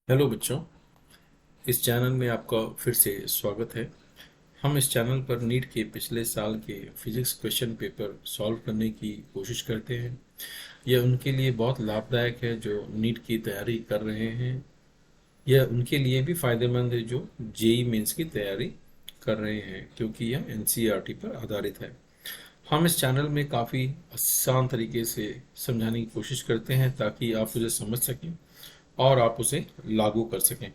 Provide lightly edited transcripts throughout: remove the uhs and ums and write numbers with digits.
Hello बच्चों, इस channel में आपका फिर से स्वागत है। हम इस चैनल पर नीट के पिछले साल के फिजिक्स क्वेश्चन पेपर सॉल्व करने की कोशिश करते हैं। यह उनके लिए बहुत लाभदायक है जो नीट की तैयारी कर रहे हैं। यह उनके लिए भी फायदेमंद है जो जेई मेंस की तैयारी कर रहे हैं, क्योंकि यह एनसीईआरटी पर आधारित है। हम इस चैनल में काफ़ी आसान तरीके से समझाने की कोशिश करते हैं ताकि आप उसे समझ सकें और आप उसे लागू कर सकें।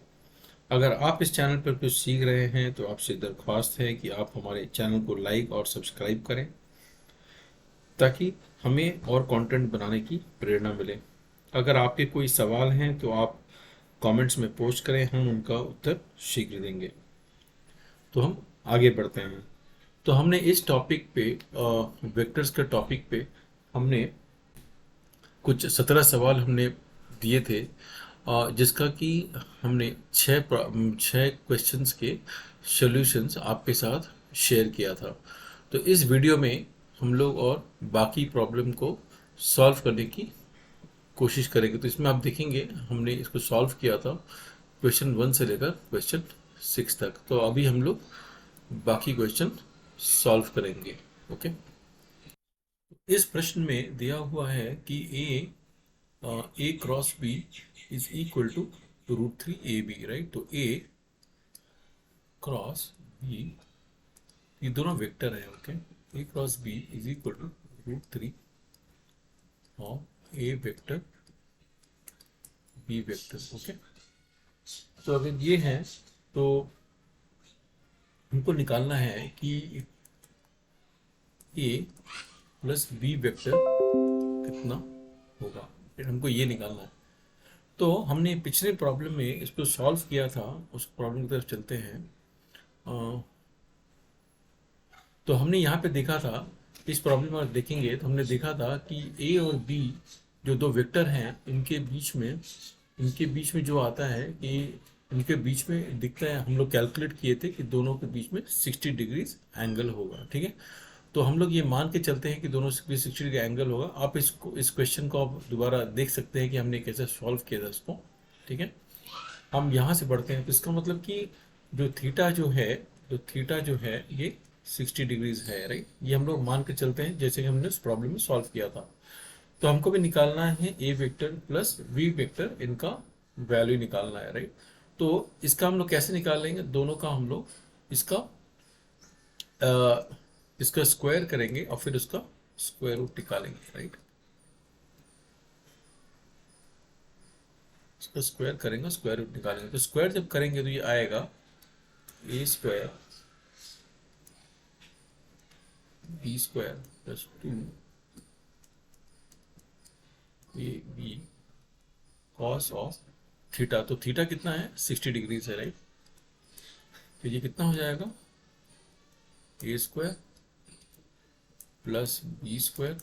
अगर आप इस चैनल पर कुछ सीख रहे हैं तो आपसे दरख्वास्त है कि आप हमारे चैनल को लाइक और सब्सक्राइब करें ताकि हमें और कंटेंट बनाने की प्रेरणा मिले। अगर आपके कोई सवाल हैं तो आप कमेंट्स में पोस्ट करें, हम उनका उत्तर शीघ्र देंगे। तो हम आगे बढ़ते हैं। तो हमने इस टॉपिक पे, वेक्टर्स के टॉपिक पे, हमने कुछ 17 सवाल हमने दिए थे, जिसका कि हमने छः क्वेश्चंस के सॉल्यूशंस आपके साथ शेयर किया था। तो इस वीडियो में हम लोग और बाकी प्रॉब्लम को सॉल्व करने की कोशिश करेंगे। तो इसमें आप देखेंगे हमने इसको सॉल्व किया था क्वेश्चन 1 से लेकर क्वेश्चन 6 तक। तो अभी हम लोग बाकी क्वेश्चन सॉल्व करेंगे। ओके। इस प्रश्न में दिया हुआ है कि A cross B is equal to √3 AB, right. तो ए क्रॉस बी, ये दोनों वेक्टर है। Okay. A cross B is equal to √3 और A vector B vector. Okay. तो अगर ये है तो हमको निकालना है कि ए प्लस बी वेक्टर कितना होगा। फिर हमको ये निकालना है। तो हमने पिछले प्रॉब्लम में इसको सॉल्व किया था, उस प्रॉब्लम की तरफ चलते हैं। अ, तो हमने यहाँ पे देखा था, इस प्रॉब्लम में आप देखेंगे तो हमने देखा था कि ए और बी जो दो वेक्टर हैं, इनके बीच में जो आता है कि इनके बीच में दिखता है, हम लोग कैलकुलेट किए थे कि दोनों के बीच में 60 डिग्रीज एंगल होगा। ठीक है। तो हम लोग ये मान के चलते हैं कि दोनों के बीच 60 डिग्री एंगल होगा। आप इस क्वेश्चन को आप दोबारा देख सकते हैं कि हमने कैसे सॉल्व किया था इसको। ठीक है। हम यहाँ से बढ़ते हैं। तो इसका मतलब कि जो थीटा जो है जो थीटा जो है ये 60 डिग्रीज है, राइट। ये हम लोग मान के चलते हैं जैसे कि हमने उस प्रॉब्लम में सॉल्व किया था। तो हमको भी निकालना है ए वेक्टर प्लस बी वेक्टर, इनका वैल्यू निकालना है, राइट। तो इसका हम लोग कैसे निकाल लेंगे, दोनों का हम लोग इसका इसका स्क्वायर करेंगे और फिर उसका स्क्वायर रूट निकालेंगे, राइट। इसका स्क्वायर करेंगे, स्क्वायर रूट निकालेंगे। तो स्क्वायर जब करेंगे तो ये आएगा A square B square plus 2ab cos of theta. तो थीटा कितना है, 60 डिग्रीज है, राइट। तो ये कितना हो जाएगा, A square plus B square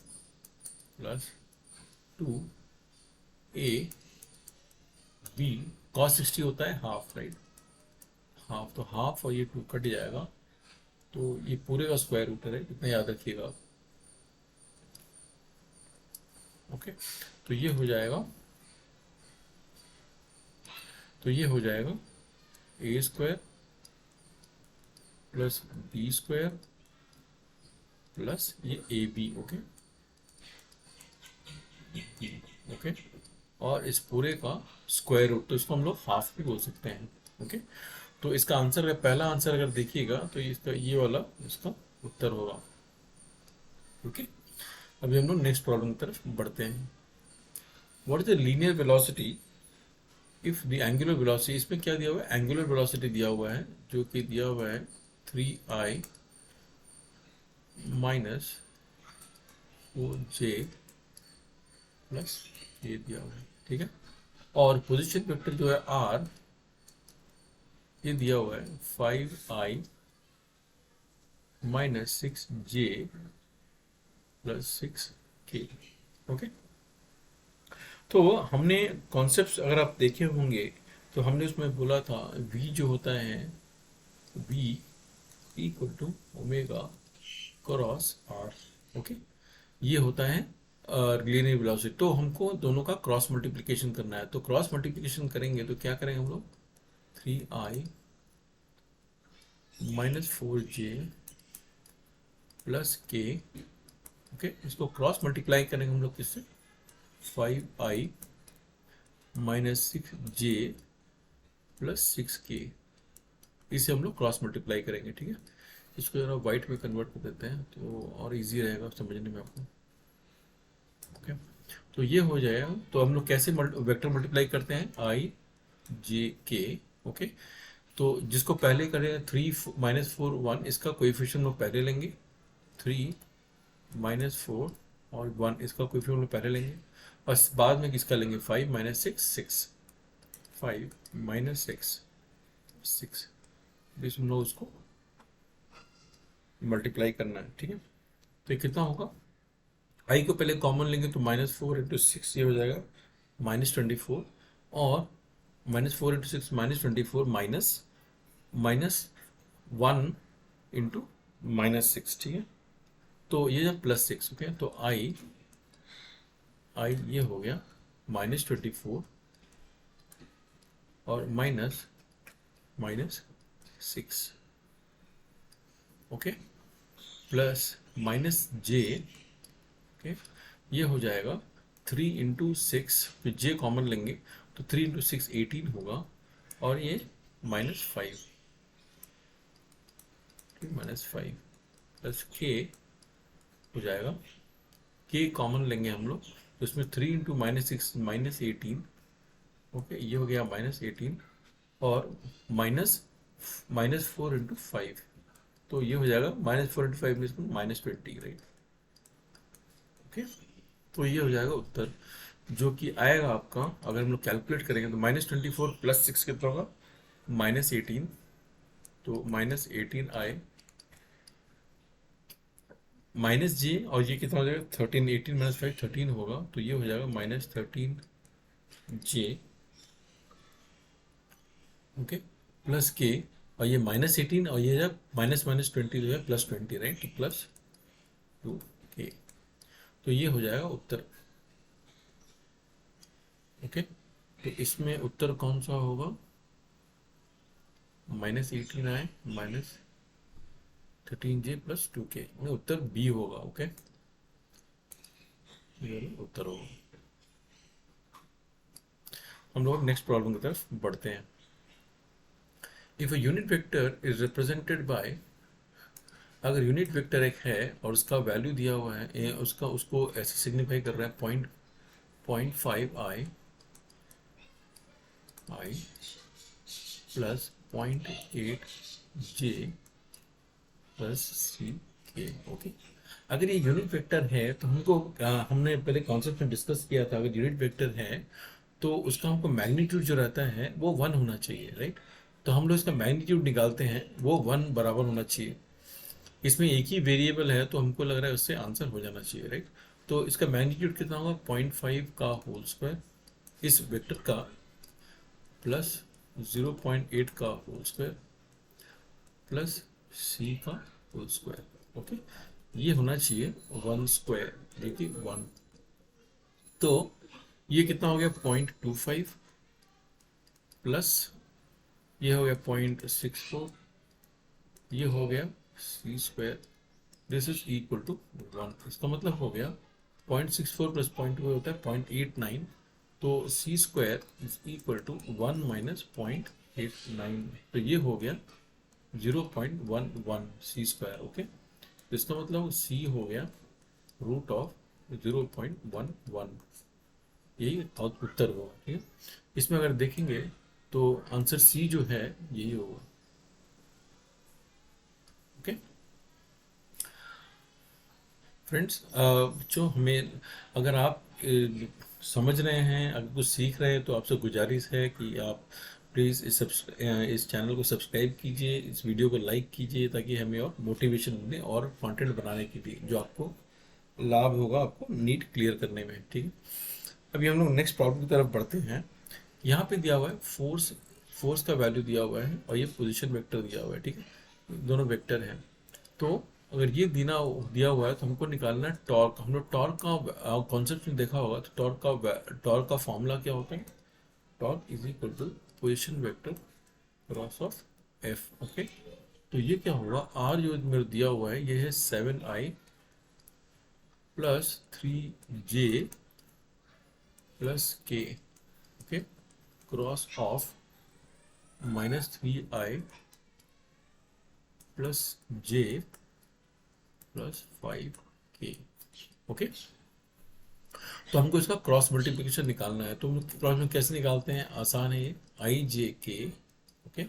plus 2ab cos 60 होता है हाफ, राइट। हाफ, तो हाफ और ये 2 कट जाएगा, तो ये पूरे का स्क्वायर रूट है, राइट। इतना याद रखिएगा आप। ओके। तो ये हो जाएगा तो ये हो जाएगा A square plus B square plus ये ए बी। ओके। ओके। और इस पूरे का स्क्वायर रूट, तो इसको हम लोग हाफ भी बोल सकते हैं। ओके। तो इसका आंसर, अगर पहला आंसर अगर देखिएगा तो इसका ये वाला इसका उत्तर होगा। ओके। अभी हम लोग नेक्स्ट प्रॉब्लम की तरफ बढ़ते हैं। What is the linear velocity if the angular velocity, इसमें क्या दिया हुआ है, एंगुलर वेलोसिटी दिया हुआ है, जो कि दिया हुआ है 3i माइनस 4j प्लस ये दिया हुआ है। ठीक है। और पोजीशन वेक्टर जो है r, ये दिया हुआ है 5i minus 6j plus 6k। Okay. तो हमने कॉन्सेप्ट अगर आप देखे होंगे तो हमने उसमें बोला था v जो होता है, v equal to omega cross r। Okay. ये होता है लीनियर वेलोसिटी, तो हमको दोनों का क्रॉस मल्टीप्लिकेशन करना है। तो क्रॉस मल्टीप्लिकेशन करेंगे तो क्या करेंगे हम लोग, 3i माइनस 4j प्लस के। ओके, इसको क्रॉस मल्टीप्लाई करेंगे हम लोग किससे, 5i minus 6j plus 6k। इसे हम लोग क्रॉस मल्टीप्लाई करेंगे, ठीक है। इसको जरा वाइट में कन्वर्ट कर देते हैं तो और इजी रहेगा समझने में आपको। ओके, तो ये हो जाएगा। तो हम लोग कैसे वेक्टर मल्टीप्लाई करते हैं, आई जे के। ओके, तो जिसको पहले करेंगे 3 - 4 1, इसका कोएफिशिएंट लोग पहले लेंगे, 3 - 4 और 1 इसका कोएफिशिएंट लोग पहले लेंगे, और बाद में किसका लेंगे, 5 - 6 6, 5 - 6 6, इस हम लोग उसको मल्टीप्लाई करना है, ठीक है। तो ये कितना होगा, आई को पहले कॉमन लेंगे तो -4 × 6 ये हो जाएगा -24, और -4 × 6 -24 -1 × -6, ठीक है। तो ये जब +6, ओके, तो आई ये हो गया -24 और -6, ओके, प्लस -j, ओके, ये हो जाएगा 3 × 6, फिर j कॉमन लेंगे तो 3 × 6 18 होगा, और ये -5, -5 प्लस k हो जाएगा, k कॉमन लेंगे हम लोग तो इसमें 3 × -6 -18, ओके, ये हो गया -18, और -4 × 5, तो ये हो जाएगा -4 × 5 -20, राइट। ओके, तो ये हो जाएगा उत्तर, जो कि आएगा आपका, अगर हम लोग कैलकुलेट करेंगे तो -24 + 6 कितना होगा, -18, तो -18 आए, -j, और ये कितना हो जाएगा 13, 18 - 5 13 होगा, तो ये हो जाएगा -13j, ओके, प्लस k, और ये -18, और ये जब -20 जो है +20, राइट, तो +2k, तो ये हो जाएगा उत्तर। ओके, तो इसमें उत्तर कौन सा होगा, -18 आए -13j + 2k, उत्तर बी होगा। ओके, ये उत्तर होगा। हम लोग नेक्स्ट प्रॉब्लम की तरफ बढ़ते हैं। If a unit vector is represented by, अगर यूनिट वेक्टर एक है और उसका वैल्यू दिया हुआ है, उसको ऐसे सिग्निफाई कर रहा है 0.5i plus 0.8j plus ck, okay. अगर ये यूनिट वेक्टर है तो हमको हमने पहले कॉन्सेप्ट में डिस्कस किया था, अगर यूनिट वेक्टर है तो उसका हमको मैग्नीट्यूड जो रहता है वो 1 होना चाहिए, राइट। तो हम लोग इसका मैग्नीट्यूड निकालते हैं, वो 1 बराबर होना चाहिए। इसमें एक ही वेरिएबल है तो हमको लग रहा है उससे आंसर हो जाना चाहिए, राइट। तो इसका मैग्नीट्यूड कितना होगा, 0.5 का होल स्क्वायर इस वेक्टर का, प्लस 0.8 का होल स्क्वायर प्लस c का होल स्क्वायर, ओके। ये होना चाहिए 1 स्क्वायर, देखिए 1, तो ये कितना हो गया 0.25 प्लस ये हो गया 0.64, ये हो गया c square, this is equal to 1। इसका मतलब हो गया 0.64 + 0.2 होता है 0.89, तो c square is equal to 1 - 0.89, तो ये हो गया 0.11 c स्क्वायर, ओके। तो इसका मतलब c हो गया √0.11, यही उत्तर होगा, ठीक है। इसमें अगर देखेंगे तो आंसर सी जो है यही होगा, ओके। फ्रेंड्स, जो हमें, अगर आप समझ रहे हैं, अगर कुछ सीख रहे हैं, तो आपसे गुजारिश है कि आप प्लीज़ इस चैनल को सब्सक्राइब कीजिए, इस वीडियो को लाइक कीजिए, ताकि हमें और मोटिवेशन मिले और कंटेंट बनाने के लिए जो आपको लाभ होगा आपको नीट क्लियर करने में, ठीक है। अभी हम लोग नेक्स्ट प्रॉब्लम की तरफ बढ़ते हैं। यहाँ पे दिया हुआ है फोर्स का वैल्यू दिया हुआ है और ये पोजीशन वेक्टर दिया हुआ है, ठीक है, दोनों वेक्टर हैं। तो अगर ये दिया हुआ है तो हमको निकालना है टॉर्क। हम लोग टॉर्क का कॉन्सेप्ट में देखा होगा, तो टॉर्क का फॉर्मूला क्या होता है? Torque is equal to position vector cross of F. Okay, तो ये क्या होगा, आर जो मेरे दिया हुआ है ये है 7i प्लस 3j प्लस के। Okay, cross of -3i plus j plus 5k। Okay, तो हमको इसका क्रॉस मल्टीप्लिकेशन निकालना है। तो हम क्रॉस में कैसे निकालते हैं? आसान है ये, आई जे के। ओके,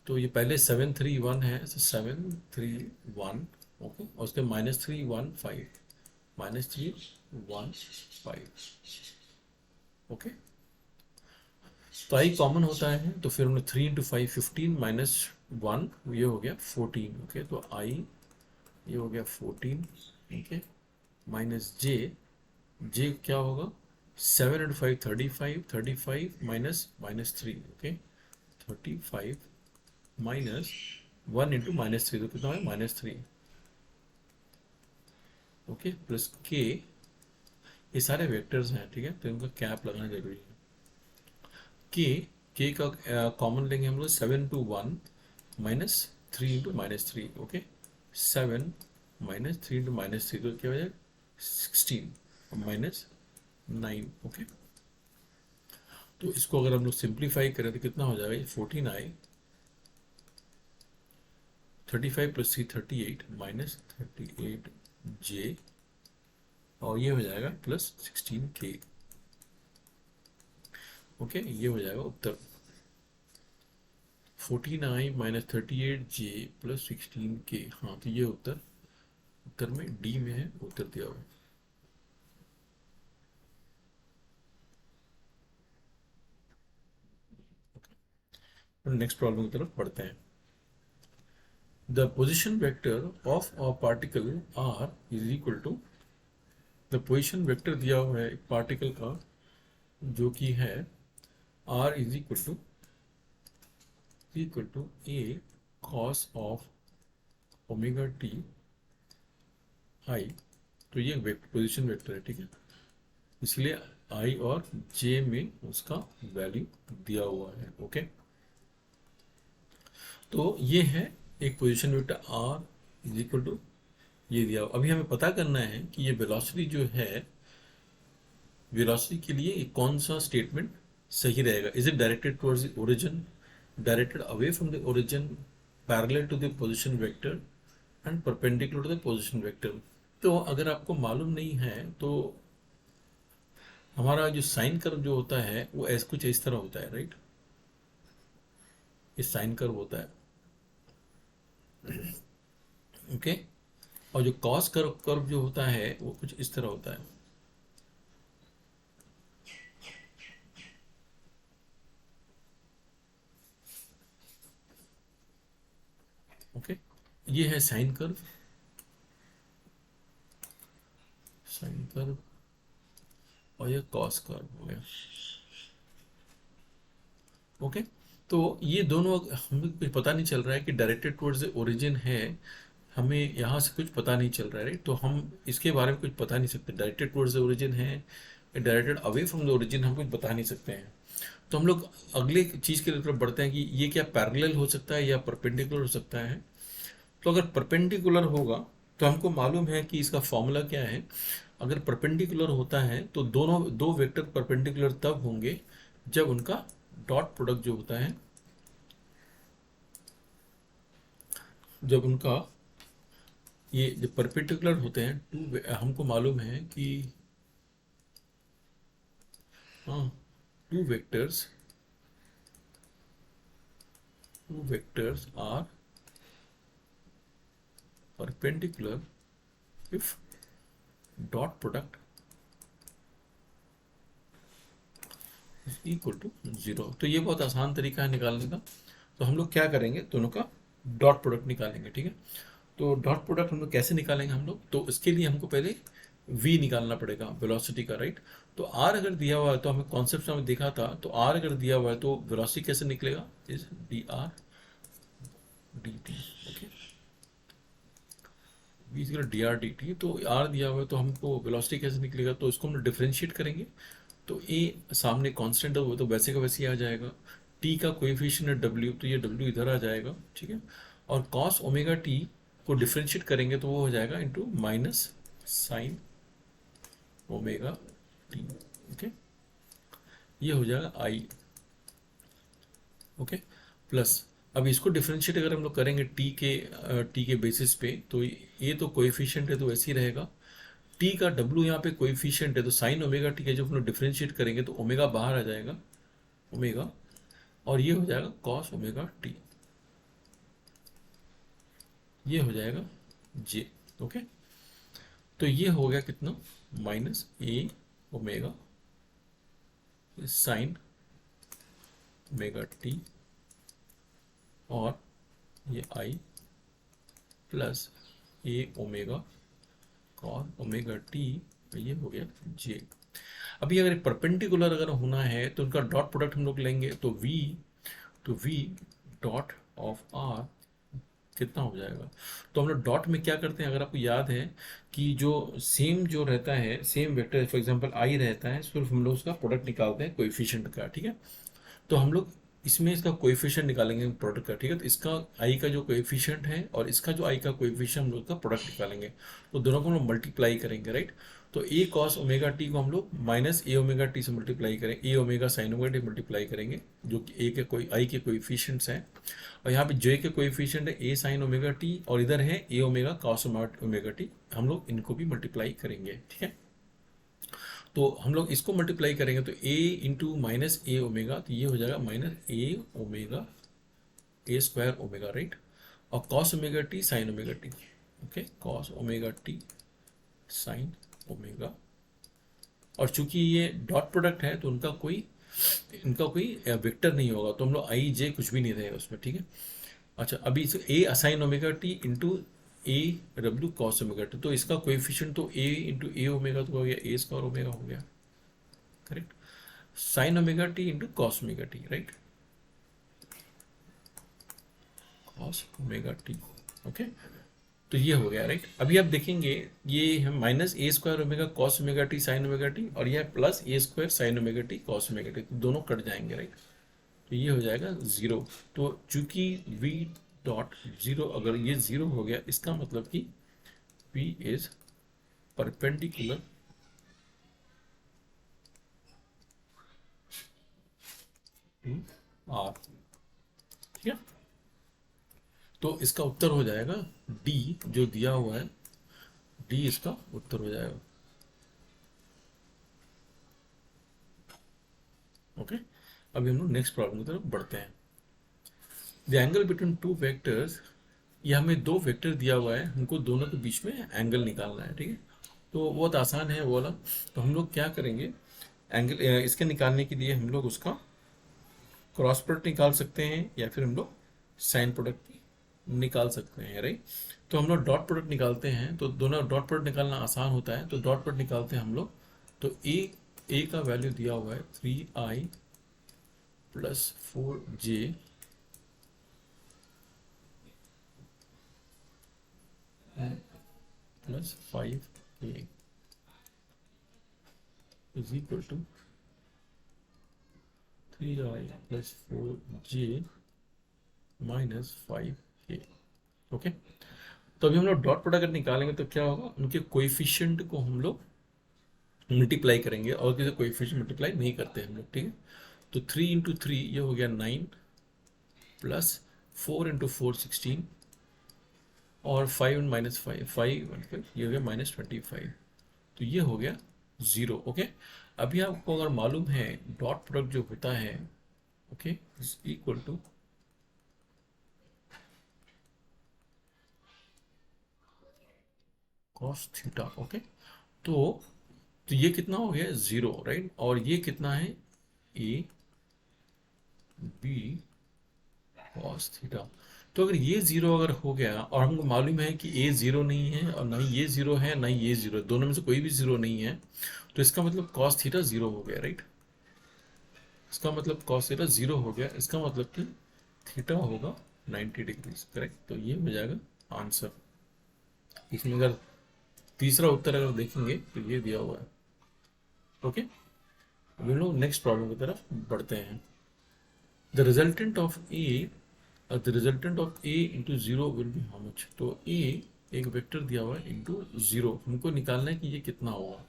तो ये पहले 731 है, तो 731। ओके, और उसके -315 -315। ओके, तो आई कॉमन होता है, तो फिर हमने 3 इंटू 5 15 -1 ये हो गया 14। ओके, तो आई ये हो गया 14। ओके, माइनस जे क्या होगा? 7 into 5 35, 35 minus 3। Okay, 35 minus 1 into -3, तो कितना है? -3। ओके, प्लस के। ये सारे वेक्टर्स हैं, ठीक है, तो इनका कैप लगाना जरूरी है। के का कॉमन लेंगे हम लोग, 7 टू 1 -3 इंटू -3। ओके, 7 -3 इंटू -3, तो क्या हो जाएगा? 16 -9। ओके, तो इसको अगर हम लोग सिंप्लीफाई करें तो कितना हो जाएगा? ये 14i 35 प्लस 3 38 -38j, और ये हो जाएगा प्लस 16k। ओके, ये हो जाएगा उत्तर। 14i -38j plus 16k। हाँ, तो ये उत्तर में डी में है, उत्तर दिया हुआ है। नेक्स्ट प्रॉब्लम की तरफ बढ़ते हैं। The position vector of a particle r is equal to, the position vector दिया हुआ है एक पार्टिकल का जो कि है r is equal to a cos of omega t i. तो ये पोजिशन वेक्टर है, ठीक है, इसलिए आई और जे में उसका वैल्यू दिया हुआ है। ओके, तो ये है एक position vector r is equal to ये दिया। अभी हमें पता करना है कि ये वेलोसिटी जो है, वेलोसिटी के लिए कौन सा स्टेटमेंट सही रहेगा। Is it directed towards the origin, directed away from the origin, parallel to the position vector and perpendicular to the position vector. तो अगर आपको मालूम नहीं है तो हमारा जो साइन कर्व जो होता है वो ऐसा कुछ इस तरह होता है, राइट? ये साइन कर्व होता है। ओके, और जो कॉस कर्व जो होता है वो कुछ इस तरह होता है। ओके, ये है साइन कर्व, साइन कर्व, और ये कॉस कर्व हो गया। ओके, तो ये दोनों हमें कुछ पता नहीं चल रहा है कि डायरेक्टेड टुवर्ड्स द ओरिजिन है, हमें यहाँ से कुछ पता नहीं चल रहा है, राइट? तो हम इसके बारे में कुछ बता नहीं सकते, डायरेक्टेड टुवर्ड्स द ओरिजिन है, directed away from the origin हम कुछ बता नहीं सकते हैं। तो हम लोग अगले चीज़ की तरफ बढ़ते हैं कि ये क्या पैरेलल हो सकता है या परपेंडिकुलर हो सकता है। तो अगर परपेंडिकुलर होगा तो हमको मालूम है कि इसका फॉर्मूला क्या है। अगर परपेंडिकुलर होता है तो दोनों दो वेक्टर परपेंडिकुलर तब होंगे जब उनका डॉट प्रोडक्ट जो होता है, जब उनका ये जब परपेंडिकुलर होते हैं टू, हमको मालूम है कि हाँ, two vectors are perpendicular if dot product is equal to 0। तो ये बहुत आसान तरीका है निकालने का। तो हम लोग क्या करेंगे, दोनों का डॉट प्रोडक्ट निकालेंगे, ठीक है। तो डॉट प्रोडक्ट हम लोग कैसे निकालेंगे हम लोग, तो इसके लिए हमको पहले v निकालना पड़ेगा, वेलोसिटी का, राइट। तो r अगर दिया हुआ है तो हमें कॉन्सेप्ट में देखा था, तो r अगर दिया हुआ है तो वेलोसिटी कैसे निकलेगा, is d r d t. Okay, v is d r d t, तो आर दिया हुआ है तो हमको वेलोसिटी कैसे निकलेगा, तो इसको हम डिफरेंशिएट करेंगे। तो ए सामने कांस्टेंट है वो तो वैसे का वैसे ही आ जाएगा। टी का कोएफिशिएंट है डब्ल्यू, तो ये डब्ल्यू इधर आ जाएगा, ठीक है। और कॉस ओमेगा टी को डिफरेंशिएट करेंगे तो वो हो जाएगा into minus sign omega T, okay. ये हो जाएगा आई, ओके, प्लस अब इसको डिफरेंशिएट अगर हम लोग करेंगे टी के बेसिस पे, तो ये तो कोएफिशिएंट है तो वैसे ही रहेगा। टी का डब्ल्यू यहाँ पे कोएफिशिएंट है, तो साइन ओमेगा टी के जब हम लोग डिफरेंशिएट करेंगे तो ओमेगा बाहर आ जाएगा, ओमेगा, और ये हो जाएगा कॉस ओमेगा टी, ये हो जाएगा जे, ओके। तो ये हो गया कितना, minus A omega sine omega T, और ये आई प्लस ए ओमेगा कॉस ओमेगा टी, ये हो गया जे। अभी अगर परपेंडिकुलर अगर होना है तो उनका डॉट प्रोडक्ट हम लोग लेंगे, तो वी डॉट ऑफ आर कितना हो जाएगा। तो हम लोग डॉट में क्या करते हैं, अगर आपको याद है कि जो सेम जो रहता है, same vector for example I रहता है, सिर्फ हम लोग उसका प्रोडक्ट निकालते हैं कोएफिशिएंट का, ठीक है। तो हम लोग इसमें इसका कोएफिशिएंट निकालेंगे प्रोडक्ट का, ठीक है। तो इसका आई का जो कोएफिशिएंट है और इसका जो आई का कोएफिशिएंट हम लोग का प्रोडक्ट निकालेंगे, तो दोनों को हम लोग मल्टीप्लाई करेंगे, राइट। तो ए कॉस ओमेगा टी को हम लोग माइनस ए ओमेगा टी से मल्टीप्लाई करेंगे, A omega sine omega T multiply करेंगे, जो कि ए के कोई आई के कोएफिशिएंट्स हैं। और यहाँ पे जे के कोएफिशिएंट है ए साइन ओमेगा टी, और इधर है ए ओमेगा कॉस ओमेगा टी, हम लोग इनको भी मल्टीप्लाई करेंगे, ठीक है। तो हम लोग इसको मल्टीप्लाई करेंगे तो a into minus A omega, तो ये हो जाएगा minus A omega A square omega, right. और cos omega T sine omega T, okay, cos omega T sine omega. और चूंकि ये डॉट प्रोडक्ट है तो इनका कोई वेक्टर नहीं होगा, तो हम लोग आई जे कुछ भी नहीं रहेगा उसमें, ठीक है। अच्छा, अभी इसे A a sine omega T into A W cos omega T, तो इसका कोएफिशिएंट तो ए इंटू ए ओमेगा तो हो गया ए स्क्वायर ओमेगा हो गया, correct. Sign omega T into cos omega T, right, cos omega T, okay. तो ये हो गया, राइट। अभी आप देखेंगे ये है minus A square omega cos omega T sine omega T, और यह plus A square sine omega T cos omega T, तो दोनों कट जाएंगे, राइट। तो ये हो जाएगा जीरो। तो चूंकि v डॉट जीरो, अगर ये जीरो हो गया, इसका मतलब कि v is perpendicular to r, ठीक है। तो इसका उत्तर हो जाएगा डी, जो दिया हुआ है डी इसका उत्तर हो जाएगा, ओके। अभी हम लोग नेक्स्ट प्रॉब्लम की तरफ बढ़ते हैं। The angle between two vectors, ये हमें दो वेक्टर दिया हुआ है, हमको दोनों के बीच में एंगल निकालना है, ठीक है। तो बहुत आसान है वो वाला। तो हम लोग क्या करेंगे, एंगल इसके निकालने के लिए हम लोग उसका क्रॉस प्रोडक्ट निकाल सकते हैं, या फिर हम लोग साइन प्रोडक्ट निकाल सकते हैं, राइट। तो हम लोग डॉट प्रोडक्ट निकालते हैं, तो दोनों डॉट प्रोडक्ट निकालना आसान होता है, तो डॉट प्रोडक्ट निकालते हैं हम लोग। तो ए का वैल्यू दिया हुआ है 3i plus 4j plus 5k is equal to 3i plus 4j minus 5k, okay. तो अभी हम लोग डॉट प्रोडक्ट निकालेंगे तो क्या होगा, उनके कोएफिशिएंट को हम लोग मल्टीप्लाई करेंगे, और किसी कोएफिशिएंट मल्टीप्लाई नहीं करते हम लोग, ठीक है। तो 3 इंटू 3 ये हो गया 9, प्लस 4 इंटू 4 16, और 5 माइनस 5 ये हो गया माइनस 25, तो ये हो गया जीरो, ओके। अभी आपको अगर मालूम है डॉट प्रोडक्ट जो होता है, okay, is equal to cos theta, okay. तो ये कितना हो गया जीरो, राइट। और ये कितना है ए बी कॉस थीटा। तो अगर ये जीरो अगर हो गया, और हमको मालूम है कि ए जीरो नहीं है, और ना ही ये जीरो है, ना ही ये जीरो, दोनों में से कोई भी जीरो नहीं है, तो इसका मतलब कॉस थीटा जीरो हो गया, राइट। इसका मतलब कॉस थीटा जीरो हो गया, इसका मतलब कि थीटा होगा 90 डिग्रीज, करेक्ट। तो ये हो जाएगा आंसर। इसमें अगर तीसरा उत्तर अगर देखेंगे तो ये दिया हुआ है। ओके, अब हम लोग नेक्स्ट प्रॉब्लम की तरफ बढ़ते हैं। The resultant of A the resultant of A into zero will be how much. तो ए एक वेक्टर दिया हुआ है इंटू जीरो, हमको निकालना है कि ये कितना होगा।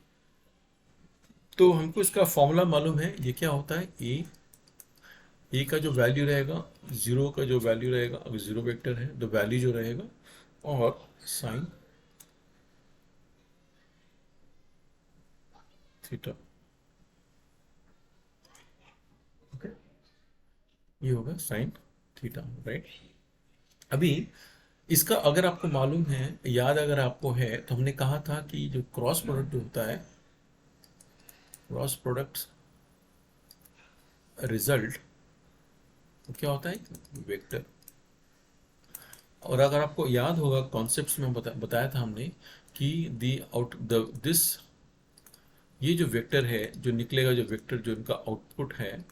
तो हमको इसका फॉर्मूला मालूम है। ये क्या होता है, ए का जो वैल्यू रहेगा, जीरो का जो वैल्यू रहेगा, अगर जीरो वेक्टर है तो वैल्यू जो रहेगा, और साइन थीटा। ओके, ये होगा साइन थीटा, राइट। अभी इसका अगर आपको मालूम है, याद अगर आपको है, तो हमने कहा था कि जो क्रॉस प्रोडक्ट जो होता है, क्रॉस प्रोडक्ट रिजल्ट क्या होता है, वेक्टर। और अगर आपको याद होगा कॉन्सेप्ट्स में बताया था हमने कि दी आउट द दिस, ये जो वेक्टर है, जो निकलेगा, जो वेक्टर जो इनका आउटपुट है,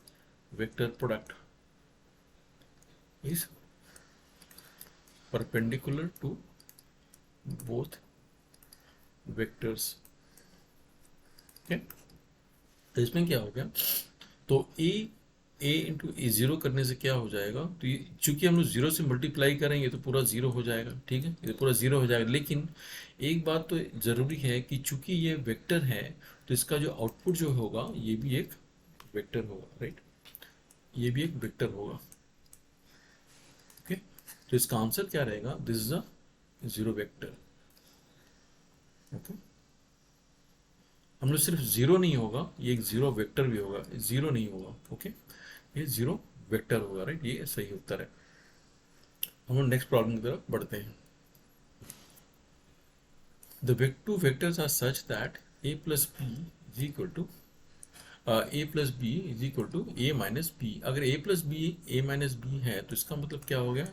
vector product is perpendicular to both vectors. Okay, तो इसमें क्या हो गया, तो ए इंटू ए जीरो करने से क्या हो जाएगा, तो ये चूंकि हम लोग जीरो से मल्टीप्लाई करेंगे तो पूरा जीरो हो जाएगा, ठीक है, ये पूरा जीरो हो जाएगा। लेकिन एक बात तो जरूरी है कि चूंकि ये वेक्टर है, तो इसका जो आउटपुट जो होगा ये भी एक वेक्टर होगा, राइट, ये भी एक वेक्टर होगा। ओके, तो इसका आंसर क्या रहेगा, this is a zero vector. Okay, हम लोग सिर्फ जीरो नहीं होगा, ये एक जीरो वेक्टर भी होगा, जीरो नहीं होगा। ओके, ये जीरो वेक्टर होगा, राइट, ये सही उत्तर है। हम लोग नेक्स्ट प्रॉब्लम की तरफ बढ़ते हैं। The two vectors are such that a plus B is equal to a plus B is equal to a minus b. अगर a plus b a minus b है तो इसका मतलब क्या हो गया,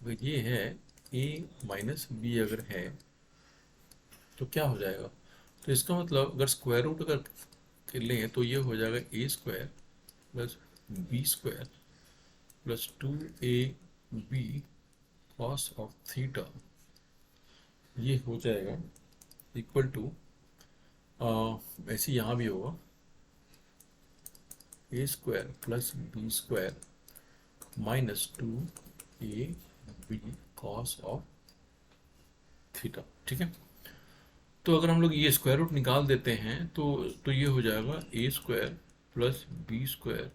अगर ये है a माइनस बी अगर है तो क्या हो जाएगा, तो इसका मतलब अगर स्क्वायर रूट अगर लें तो ये हो जाएगा A square plus B square plus two A B cos of theta, ये हो जाएगा इक्वल टू, ऐसे यहाँ भी होगा A square plus B square minus two A B cos of theta, ठीक है। तो अगर हम लोग ये स्क्वायर रूट निकाल देते हैं तो ये हो जाएगा A square plus B square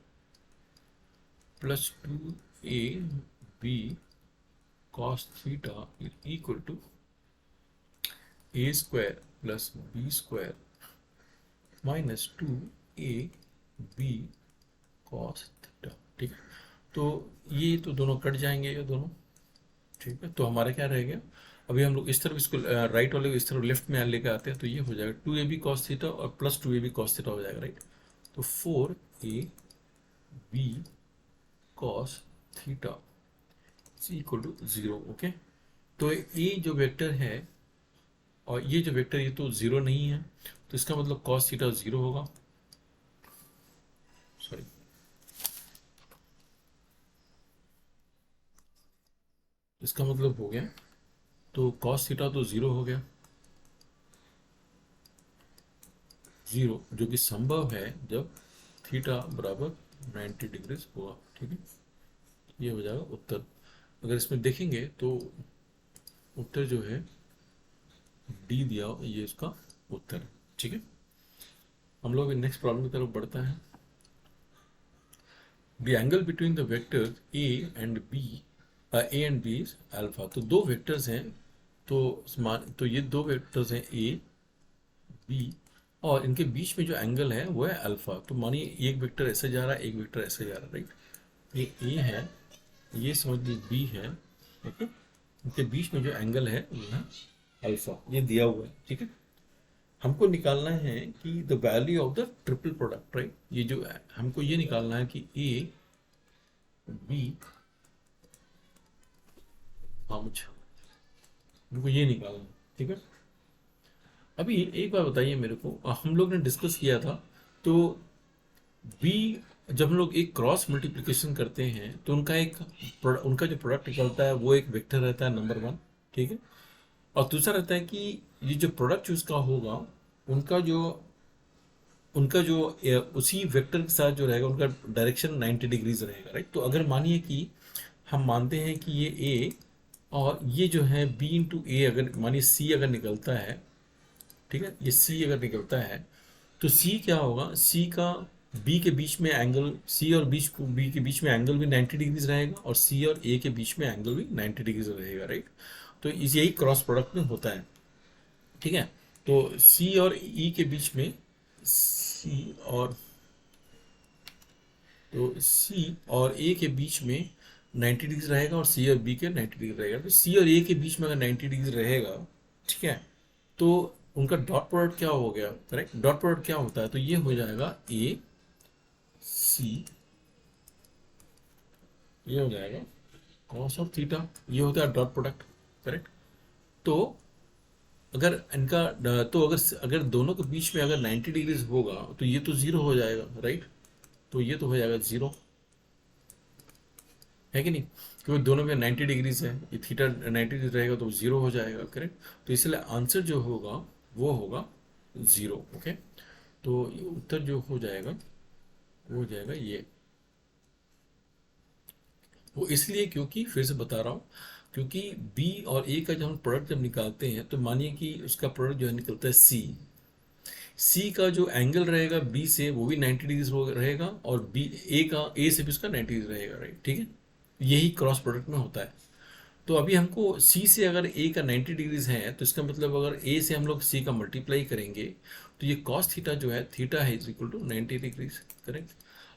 plus two A B cos theta equal to A square plus B square minus two A B cos theta, ठीक है। तो ये तो दोनों कट जाएंगे, ये दोनों, ठीक है। तो हमारा क्या रह गया, अभी हम लोग इस तरफ इसको राइट वाले को इस तरफ लेफ्ट में लेकर आते हैं, तो ये हो जाएगा two A B cos theta और plus two A B cos theta हो जाएगा, राइट। तो four A B cos theta is equal to zero. Okay, तो ये जो वेक्टर है और ये जो वेक्टर, ये तो जीरो नहीं है, तो इसका मतलब कॉस थीटा जीरो होगा, सॉरी, इसका मतलब हो गया, तो कॉस थीटा तो जीरो हो गया, जीरो, जो कि संभव है जब थीटा बराबर 90 डिग्रीज होगा, ठीक है। ये हो जाएगा उत्तर। अगर इसमें देखेंगे तो उत्तर जो है डी दिया, ये इसका उत्तर है, ठीक है। हम लोग नेक्स्ट प्रॉब्लम की तरफ बढ़ता है। The angle between the vectors a and b, a and b is alpha. तो दो वेक्टर्स हैं, तो ये दो वेक्टर्स हैं ए बी, और इनके बीच में जो एंगल है वो है अल्फा। तो मानिए एक वेक्टर ऐसे जा रहा है, एक वेक्टर ऐसे जा रहा है, राइट। ये ए है, ये समझ लीजिए बी है, ओके। इनके बीच में जो एंगल है वो है अल्फा, ये दिया हुआ है, ठीक है। हमको निकालना है कि the value of the triple product, right. ये जो हमको ये निकालना है कि ए बी हाउ मच, हमको ये निकालना है, ठीक है। अभी एक बार बताइए मेरे को, हम लोग ने डिस्कस किया था, तो बी जब हम लोग एक क्रॉस मल्टीप्लिकेशन करते हैं तो उनका जो प्रोडक्ट निकलता है वो एक वेक्टर रहता है, नंबर वन। ठीक है। और दूसरा रहता है कि ये जो प्रोडक्ट उसका होगा, उनका जो उनका जो उसी वेक्टर के साथ जो रहेगा उनका डायरेक्शन 90 डिग्रीज रहेगा, राइट। तो अगर मानिए कि हम मानते हैं कि ये ए और ये जो है बी इंटू ए, अगर मानिए सी अगर निकलता है, ठीक है, ये सी अगर निकलता है तो सी क्या होगा, सी का बी के बीच में एंगल, सी और बी के बीच में एंगल भी 90 डिग्रीज रहेगा और सी और ए के बीच में एंगल भी 90 डिग्रीज रहेगा, राइट। तो इस यही क्रॉस प्रोडक्ट में होता है। ठीक है। तो सी और ई के बीच में, सी और तो सी और ए के बीच में 90 डिग्री रहेगा और सी और बी के 90 डिग्री रहेगा। तो सी और ए के बीच में अगर 90 डिग्री रहेगा, ठीक है, तो उनका डॉट प्रोडक्ट क्या हो गया, करेक्ट। डॉट प्रोडक्ट क्या होता है, तो ये हो जाएगा ए सी, ये हो जाएगा कॉस ऑफ थीटा, ये होता है डॉट प्रोडक्ट, करेक्ट। तो अगर इनका तो अगर अगर दोनों के बीच में अगर 90 डिग्रीज होगा तो ये तो जीरो हो जाएगा, राइट। तो ये तो हो जाएगा जीरो, है कि नहीं, क्योंकि दोनों में 90 डिग्रीज है, ये थीटा 90 डिग्री रहेगा तो जीरो हो जाएगा, करेक्ट। तो इसलिए आंसर जो होगा वो होगा जीरो। ओके। तो ये उत्तर जो हो जाएगा वो हो जाएगा ये। वो इसलिए क्योंकि, फिर से बता रहा हूँ, क्योंकि बी और ए का जब हम प्रोडक्ट जब निकालते हैं तो मानिए कि उसका प्रोडक्ट जो है निकलता है सी, सी का जो एंगल रहेगा बी से वो भी 90 डिग्री रहेगा और बी ए से भी उसका 90 डिग्री रहेगा, राइट। ठीक है। यही क्रॉस प्रोडक्ट में होता है। तो अभी हमको सी से अगर ए का 90 डिग्रीज है तो इसका मतलब अगर ए से हम लोग सी का मल्टीप्लाई करेंगे तो ये कॉस थीटा जो है, थीटा है is equal to 90 degrees, correct.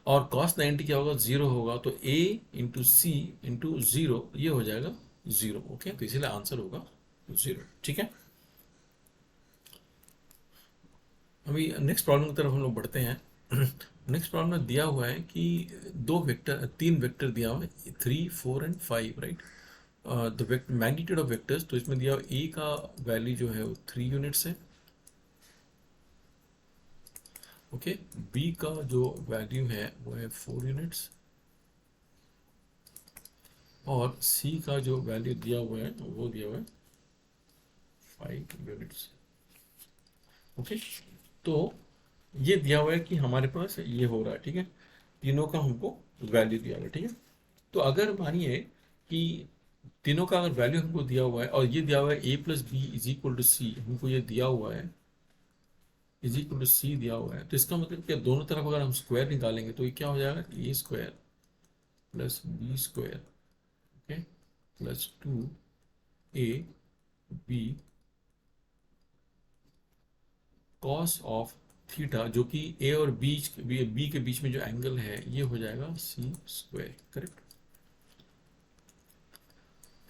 और कॉस 90 क्या होगा, जीरो होगा। तो a into c into zero, ये हो जाएगा जीरो। ओके। तो इसीलिए आंसर होगा जीरो। ठीक है। अभी नेक्स्ट प्रॉब्लम की तरफ हम लोग बढ़ते हैं। नेक्स्ट प्रॉब्लम में दिया हुआ है कि तीन वेक्टर दिया हुआ है, 3, 4 and 5, right. The magnitude of vectors, तो इसमें दिया हुआ ए का वैल्यू जो है वो 3 यूनिट्स है। ओके। बी का जो वैल्यू है वो है 4 यूनिट्स और सी का जो वैल्यू दिया हुआ है वो दिया हुआ है 5 यूनिट्स। ओके। तो ये दिया हुआ है कि हमारे पास ये हो रहा है, ठीक है, तीनों का हमको वैल्यू दिया हुआ है, ठीक है। तो अगर मानिए कि तीनों का अगर वैल्यू हमको दिया हुआ है और ये दिया हुआ है A plus B is equal to C, हमको ये दिया हुआ है इज इक्वल टू सी दिया हुआ है, तो इसका मतलब क्या, दोनों तरफ अगर हम स्क्वायर निकालेंगे तो ये क्या हो जाएगा, A square plus B square, okay, plus 2 A B cos of theta, जो कि ए और बी के बीच में जो एंगल है ये हो जाएगा सी स्क्वायर, करेक्ट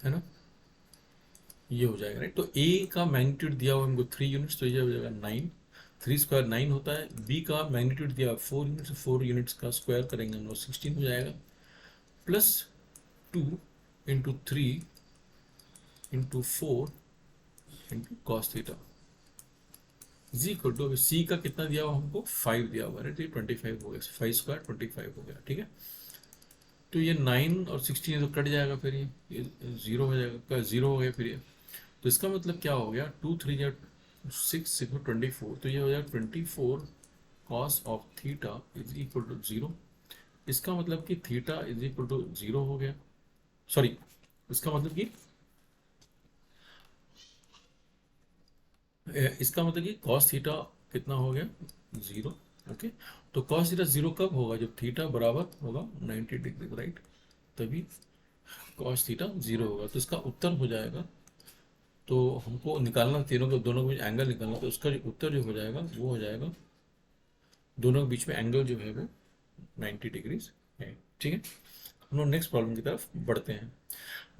है ना। ये हो जाएगा, राइट। तो ए का मैग्नीट्यूड दिया हुआ हमको 3 यूनिट्स, तो ये हो जाएगा 9, 3 स्क्वायर 9 होता है। बी का मैग्नीट्यूड दिया 4 यूनिट्स, 4 यूनिट्स का स्क्वायर करेंगे हम लोग 16 हो जाएगा, plus 2 into 3 into 4 into cos theta is equal to, C का कितना दिया हुआ हमको 5 दिया हुआ है, तो ये 25 हो गया, 5 स्क्वायर 25 हो गया, ठीक है। तो ये 9 और 16 तो कट जाएगा, फिर ये जीरो हो जाएगा, जीरो हो गया फिर ये। तो इसका मतलब क्या हो गया, 2 3 6 6 24, तो ये हो जाएगा 24 cos of theta is equal to zero. इसका मतलब कि theta is equal to zero हो गया, सॉरी, इसका मतलब कि कॉस थीटा कितना हो गया, जीरो। ओके। तो कॉस थीटा जीरो कब होगा, जब थीटा बराबर होगा 90 डिग्री, राइट, तभी कॉस थीटा जीरो होगा। तो इसका उत्तर हो जाएगा, तो हमको निकालना तीनों के दोनों के बीच एंगल निकालना, तो उसका जो उत्तर जो हो जाएगा वो हो जाएगा, दोनों के बीच में एंगल जो है वो 90 डिग्रीज है, ठीक है। हम लोग नेक्स्ट प्रॉब्लम की तरफ बढ़ते हैं।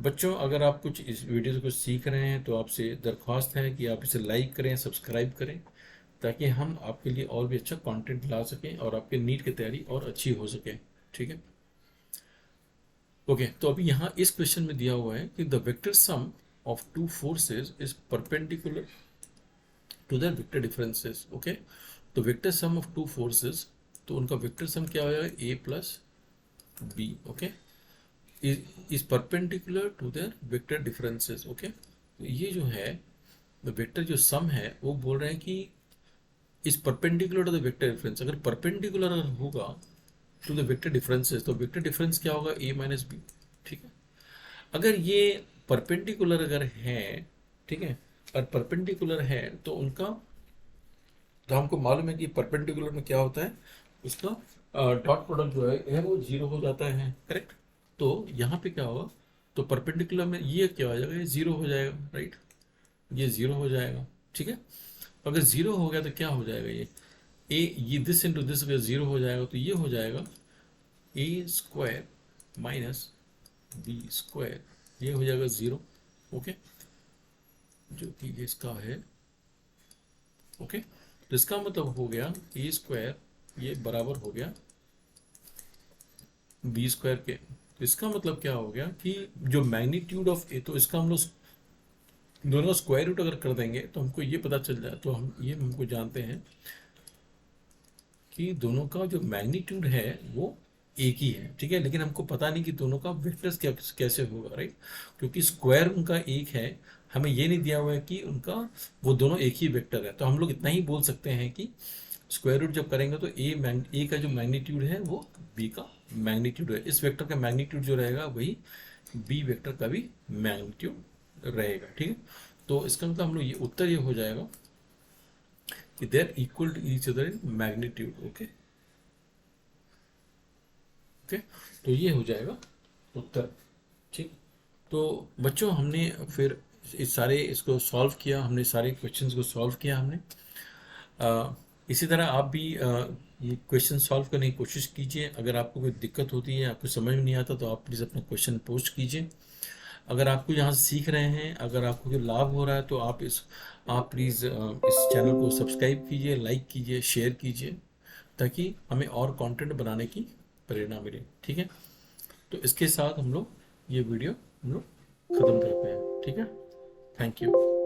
बच्चों, अगर आप कुछ इस वीडियो से कुछ सीख रहे हैं तो आपसे दरख्वास्त है कि आप इसे लाइक करें, सब्सक्राइब करें, ताकि हम आपके लिए और भी अच्छा कंटेंट ला सकें और आपके नीट की तैयारी और अच्छी हो सके, ठीक है। ओके। तो अभी यहाँ इस क्वेश्चन में दिया हुआ है कि the vector sum of two forces is perpendicular to their vector differences. Okay, तो vector sum of two forces तो उनका वेक्टर सम क्या हो जाएगा, A plus B. Okay, is perpendicular to their vector differences. Okay, तो ये जो है वेक्टर जो सम है वो बोल रहे हैं कि is perpendicular to the vector difference. अगर परपेंडिकुलर अगर होगा टू द वेक्टर डिफरेंसेस तो वेक्टर डिफरेंस क्या होगा, ए माइनस बी। ठीक है, अगर ये परपेंडिकुलर अगर है, ठीक है, और परपेंडिकुलर है तो उनका, तो हमको मालूम है कि परपेंडिकुलर में क्या होता है, उसका डॉट प्रोडक्ट जो है वो जीरो हो जाता है, करेक्ट। तो यहाँ पे क्या होगा, तो परपेंडिकुलर में ये क्या हो जाएगा, ये जीरो हो जाएगा, राइट, ये जीरो हो जाएगा। ठीक है, अगर जीरो हो गया तो क्या हो जाएगा, ये दिस इंटू दिस अगर जीरो हो जाएगा तो ये हो जाएगा A square minus B square, ये हो जाएगा जीरो। ओके, जो कि इसका है। ओके, तो इसका मतलब हो गया ए स्क्वायर ये बराबर हो गया बी स्क्वायर के। तो इसका मतलब क्या हो गया कि जो मैग्नीट्यूड ऑफ ए, तो इसका हम लोग दोनों स्क्वायर रूट अगर कर देंगे तो हमको ये पता चल जाए, तो हमको जानते हैं कि दोनों का जो मैग्नीट्यूड है वो एक ही है। ठीक है, लेकिन हमको पता नहीं कि दोनों का वेक्टर्स कैसे होगा, राइट, क्योंकि स्क्वायर उनका एक है, हमें ये नहीं दिया हुआ है कि उनका वो दोनों एक ही वेक्टर है। तो हम लोग इतना ही बोल सकते हैं कि स्क्वायर रूट जब करेंगे तो ए का जो मैग्नीट्यूड है वो बी का मैग्नीट्यूड है, इस वेक्टर का मैग्नीट्यूड जो रहेगा वही बी वेक्टर का भी मैग्नीट्यूड रहेगा। ठीक है, तो इसका मतलब हम लोग ये उत्तर ये हो जाएगा कि they are equal to each other in magnitude. Okay okay, तो ये हो जाएगा उत्तर। ठीक, तो बच्चों हमने फिर इस सारे इसको सॉल्व किया, हमने सारे क्वेश्चंस को सॉल्व किया हमने। इसी तरह आप भी ये क्वेश्चन सॉल्व करने की कोशिश कीजिए। अगर आपको कोई दिक्कत होती है, आपको समझ में नहीं आता, तो आप प्लीज़ अपना क्वेश्चन पोस्ट कीजिए। अगर आपको यहाँ से सीख रहे हैं, अगर आपको कोई लाभ हो रहा है, तो आप प्लीज़ इस चैनल को सब्सक्राइब कीजिए, लाइक कीजिए, शेयर कीजिए, ताकि हमें और कंटेंट बनाने की प्रेरणा मिले। ठीक है, तो इसके साथ हम लोग ये वीडियो हम लोग ख़त्म करते हैं। ठीक है, थैंक यू।